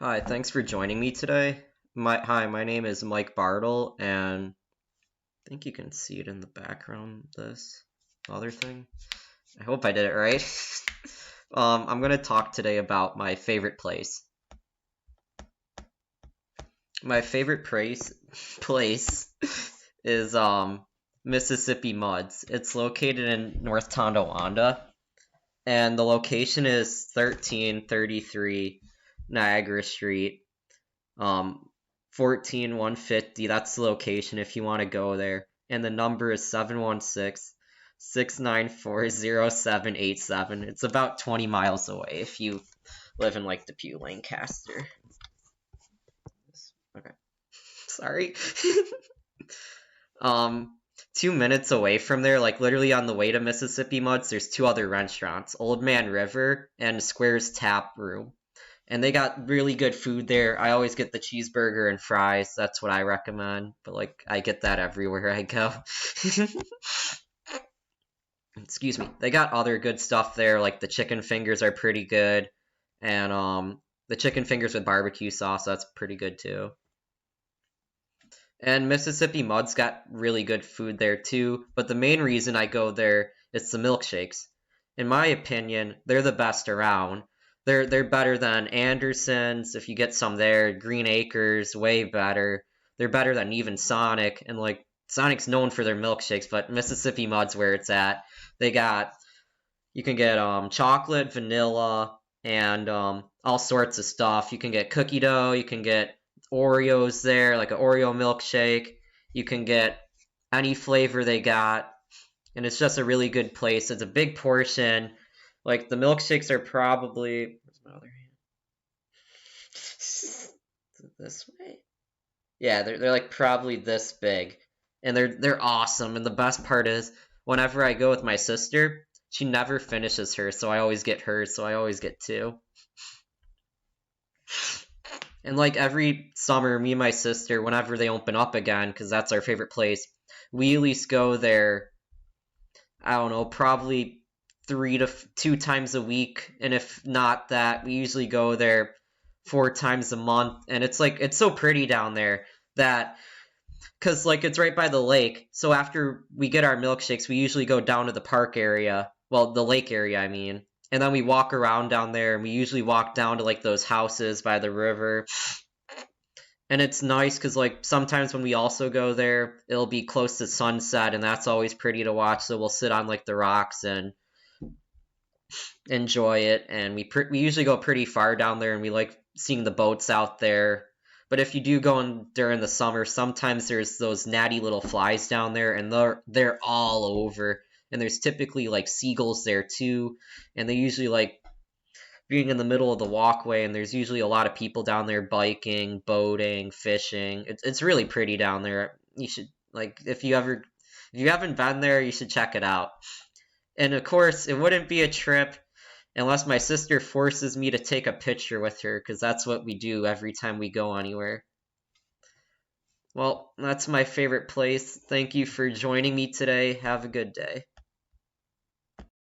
Hi, thanks for joining me today. My name is Mike Bartle, and I think you can see it in the background, this other thing. I hope I did it right. I'm gonna talk today about my favorite place. My favorite place is Mississippi Muds. It's located in North Tonawanda, and the location is 1333 Niagara Street. 14150, that's the location if you want to go there. And the number is 716-694-0787. It's about 20 miles away if you live in like Depew, Lancaster. Okay. Sorry. um 2 minutes away from there, like literally on the way to Mississippi Muds, there's two other restaurants, Old Man River and Square's Tap Room. And they got really good food there. I always get the cheeseburger and fries. That's what I recommend. But like I get that everywhere I go. Excuse me. They got other good stuff there, like the chicken fingers are pretty good. And the chicken fingers with barbecue sauce, that's pretty good too. And Mississippi Mud's got really good food there too, but the main reason I go there is the milkshakes. In my opinion, they're the best around. They're better than Anderson's. If you get some there, Green Acres, way better. They're better than even Sonic, and like Sonic's known for their milkshakes, but Mississippi Mud's where it's at. They got you can get chocolate, vanilla, and all sorts of stuff. You can get cookie dough. You can get Oreos there, like an Oreo milkshake. You can get any flavor they got, and it's just a really good place. It's a big portion. Like the milkshakes are probably where's my other hand? Is it this way? Yeah, they're like probably this big, and they're awesome. And the best part is, whenever I go with my sister, she never finishes hers, so I always get hers. So I always get two. And like every summer, me and my sister, whenever they open up again, because that's our favorite place, we at least go there. I don't know, probably 2 times a week, and if not that, we usually go there 4 times a month. And it's like it's so pretty down there that because like it's right by the lake. So after we get our milkshakes, we usually go down to the park area, well, the lake area, I mean. And then we walk around down there, and we usually walk down to like those houses by the river. And it's nice because like sometimes when we also go there, it'll be close to sunset, and that's always pretty to watch. So we'll sit on like the rocks and enjoy it. And we usually go pretty far down there, and we like seeing the boats out there. But if you do go in during the summer, sometimes there's those natty little flies down there, and they're all over. And there's typically like seagulls there too, and they usually like being in the middle of the walkway, and there's usually a lot of people down there biking, boating, fishing. It's really pretty down there. You should like if you haven't been there, you should check it out. And of course, it wouldn't be a trip unless my sister forces me to take a picture with her, because that's what we do every time we go anywhere. Well, that's my favorite place. Thank you for joining me today. Have a good day.